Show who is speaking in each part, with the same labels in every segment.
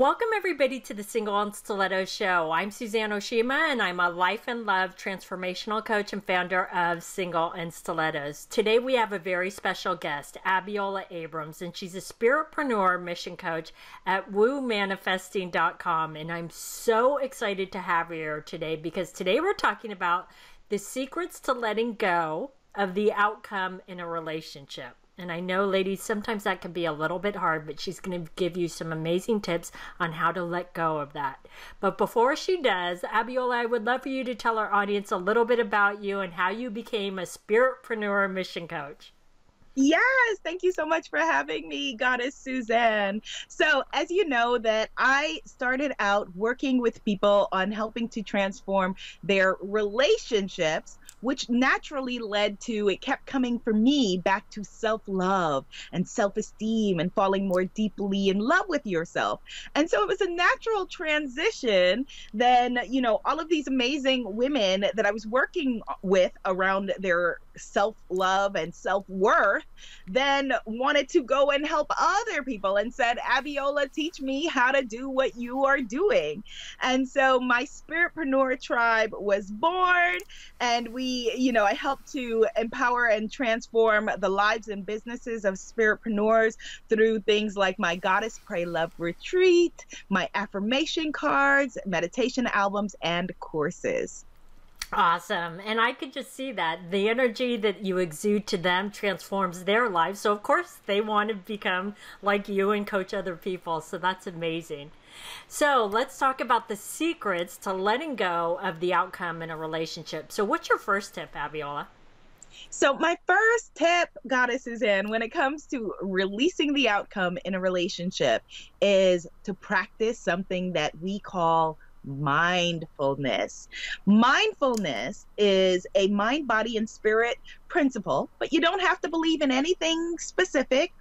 Speaker 1: Welcome everybody to the Single and Stiletto Show. I'm Suzanne Oshima and I'm a life and love transformational coach and founder of Single and Stilettos. Today we have a very special guest, Abiola Abrams, and she's a spiritpreneur mission coach at woomanifesting.com. And I'm so excited to have her here today because today we're talking about the secrets to letting go of the outcome in a relationship. And I know, ladies, sometimes that can be a little bit hard, but she's going to give you some amazing tips on how to let go of that. But before she does, Abiola, I would love for you to tell our audience a little bit about you and how you became a spiritpreneur mission coach.
Speaker 2: Yes, thank you so much for having me, Goddess Suzanne. So as you know that I started out working with people on helping to transform their relationships, which naturally led to, it kept coming for me back to self-love and self-esteem and falling more deeply in love with yourself. And so it was a natural transition. Then, all of these amazing women that I was working with around their self-love and self-worth then wanted to go and help other people and said, Abiola, teach me how to do what you are doing. And so my spiritpreneur tribe was born, and I helped to empower and transform the lives and businesses of spiritpreneurs through things like my Goddess Pray Love Retreat, my affirmation cards, meditation albums, and courses.
Speaker 1: Awesome. And I could just see that the energy that you exude to them transforms their lives. So of course they want to become like you and coach other people. So that's amazing. So let's talk about the secrets to letting go of the outcome in a relationship. So what's your first tip, Abiola?
Speaker 2: So my first tip, Goddess Suzanne, when it comes to releasing the outcome in a relationship is to practice something that we call mindfulness. Mindfulness is a mind, body, and spirit principle, but you don't have to believe in anything specific.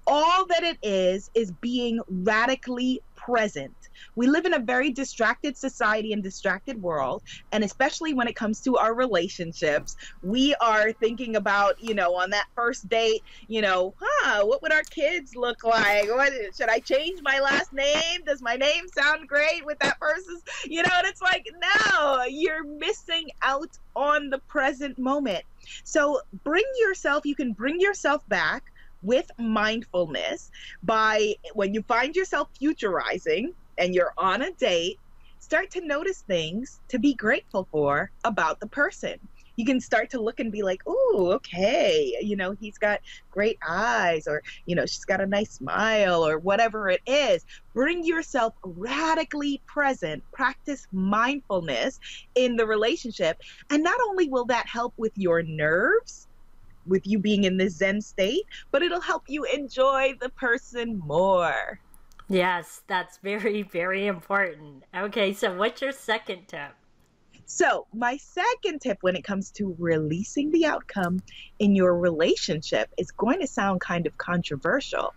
Speaker 2: All that it is being radically present. We live in a very distracted society and distracted world, and especially when it comes to our relationships, we are thinking about, on that first date, what would our kids look like? Should I change my last name? Does my name sound great with that person's, and it's like, no, you're missing out on the present moment. So you can bring yourself back with mindfulness by, when you find yourself futurizing and you're on a date, start to notice things to be grateful for about the person. You can start to look and be like, oh, okay, he's got great eyes, or, she's got a nice smile, or whatever it is. Bring yourself radically present, practice mindfulness in the relationship. And not only will that help with your nerves, with you being in this Zen state, but it'll help you enjoy the person more.
Speaker 1: Yes, that's very, very important. Okay, so what's your second tip?
Speaker 2: So my second tip when it comes to releasing the outcome in your relationship is going to sound kind of controversial.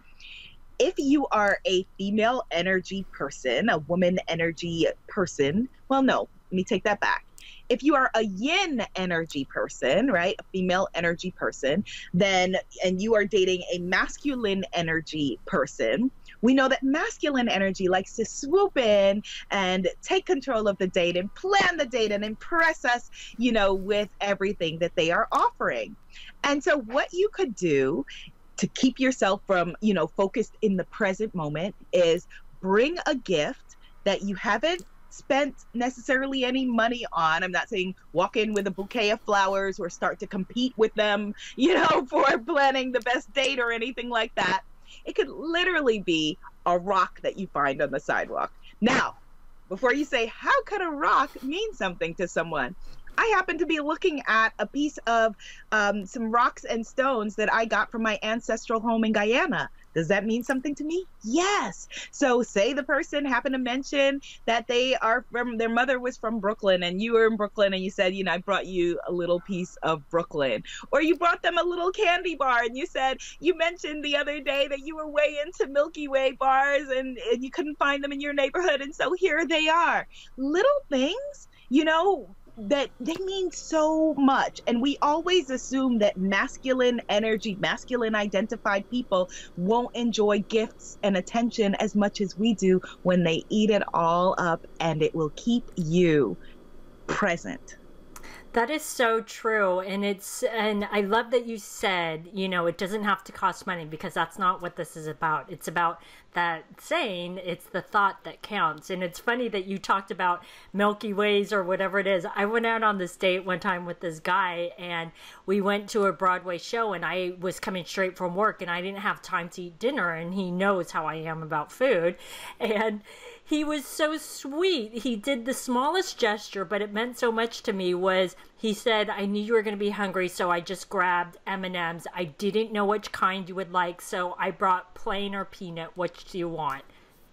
Speaker 2: If you are a female energy person, a woman energy person, well, no, let me take that back. If you are a yin energy person, right, a female energy person, and you are dating a masculine energy person, we know that masculine energy likes to swoop in and take control of the date and plan the date and impress us, with everything that they are offering. And so what you could do to keep yourself from, focused in the present moment is bring a gift that you haven't spent necessarily any money on. I'm not saying walk in with a bouquet of flowers or start to compete with them, for planning the best date or anything like that. It could literally be a rock that you find on the sidewalk. Now, before you say, how could a rock mean something to someone? I happen to be looking at a piece of some rocks and stones that I got from my ancestral home in Guyana. Does that mean something to me? Yes. So say the person happened to mention that their mother was from Brooklyn, and you were in Brooklyn, and you said, I brought you a little piece of Brooklyn. Or you brought them a little candy bar, and you mentioned the other day that you were way into Milky Way bars and you couldn't find them in your neighborhood. And so here they are. Little things, that they mean so much. And we always assume that masculine energy, masculine identified people won't enjoy gifts and attention as much as we do when they eat it all up, and it will keep you present.
Speaker 1: That is so true. And I love that you said, it doesn't have to cost money, because that's not what this is about. It's about that saying, it's the thought that counts. And it's funny that you talked about Milky Ways or whatever it is. I went out on this date one time with this guy, and we went to a Broadway show, and I was coming straight from work, and I didn't have time to eat dinner, and he knows how I am about food. And he was so sweet. He did the smallest gesture, but it meant so much to me. He said, I knew you were going to be hungry, so I just grabbed M&Ms. I didn't know which kind you would like, so I brought plain or peanut. Which do you want?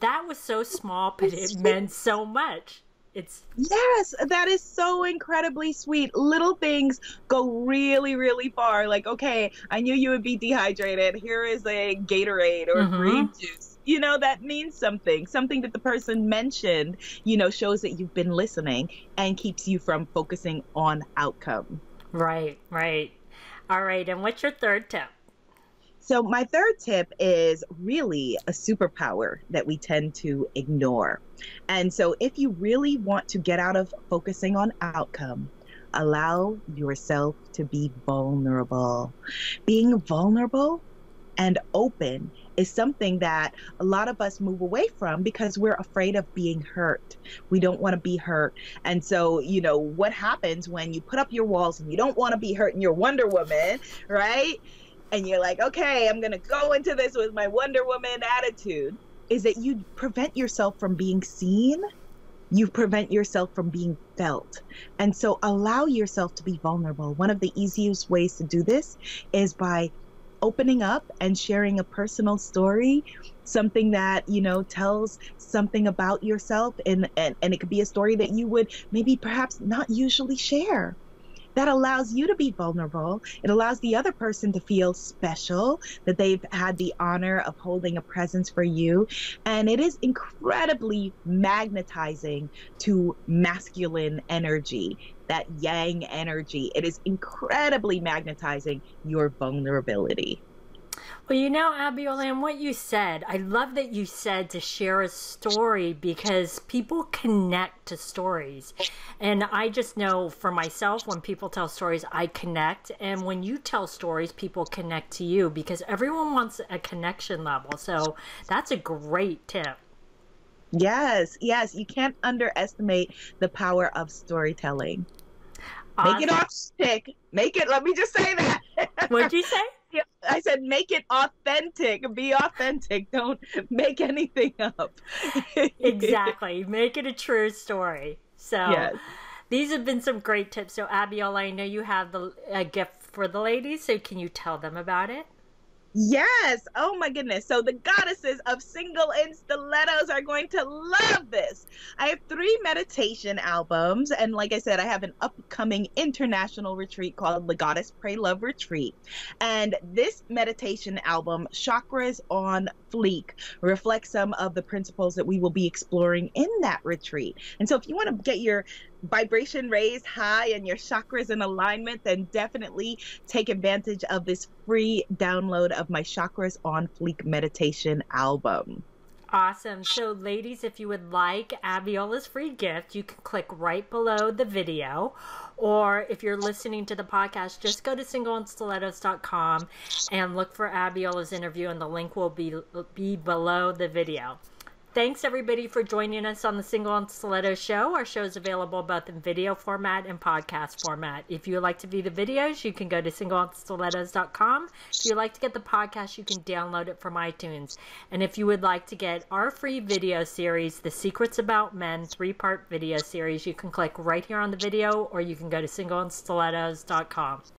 Speaker 1: That was so small, but it meant so much.
Speaker 2: Yes, that is so incredibly sweet. Little things go really, really far. Like, okay, I knew you would be dehydrated. Here is a Gatorade or green juice. That means something. Something that the person mentioned, shows that you've been listening and keeps you from focusing on outcome.
Speaker 1: Right, right. All right. And what's your third tip?
Speaker 2: So my third tip is really a superpower that we tend to ignore. And so if you really want to get out of focusing on outcome, allow yourself to be vulnerable. Being vulnerable and open is something that a lot of us move away from because we're afraid of being hurt. We don't want to be hurt. And so, what happens when you put up your walls and you don't want to be hurt and you're Wonder Woman, right? And you're like, okay, I'm going to go into this with my Wonder Woman attitude, is that you prevent yourself from being seen. You prevent yourself from being felt. And so allow yourself to be vulnerable. One of the easiest ways to do this is by opening up and sharing a personal story, something that, tells something about yourself. And it could be a story that you would maybe perhaps not usually share. That allows you to be vulnerable. It allows the other person to feel special, that they've had the honor of holding a presence for you. And it is incredibly magnetizing to masculine energy, that yang energy. It is incredibly magnetizing your vulnerability.
Speaker 1: Well, Abiola, and what you said, I love that you said to share a story, because people connect to stories. And I just know for myself, when people tell stories, I connect. And when you tell stories, people connect to you, because everyone wants a connection level. So that's a great tip.
Speaker 2: Yes, yes. You can't underestimate the power of storytelling.
Speaker 1: Awesome.
Speaker 2: Make it authentic. Let me just say that.
Speaker 1: What'd you say?
Speaker 2: I said, make it authentic. Be authentic. Don't make anything up.
Speaker 1: Exactly. Make it a true story. So
Speaker 2: yes.
Speaker 1: These have been some great tips. So Abiola, I know you have a gift for the ladies. So can you tell them about it?
Speaker 2: Yes. Oh my goodness. So the goddesses of single in stilettos are going to love this. I have 3 meditation albums. And like I said, I have an upcoming international retreat called the Goddess Pray Love Retreat. And this meditation album, Chakras on Fleek, reflects some of the principles that we will be exploring in that retreat. And so if you want to get your vibration raised high and your chakras in alignment, then definitely take advantage of this free download of my Chakras on Fleek meditation album.
Speaker 1: Awesome. So ladies, if you would like Abiola's free gift, you can click right below the video. Or if you're listening to the podcast, just go to singleandstilettos.com and look for Abiola's interview, and the link will be below the video. Thanks, everybody, for joining us on the Single and Stilettos show. Our show is available both in video format and podcast format. If you would like to view the videos, you can go to singleandstilettos.com. If you'd like to get the podcast, you can download it from iTunes. And if you would like to get our free video series, The Secrets About Men 3-part video series, you can click right here on the video, or you can go to singleandstilettos.com.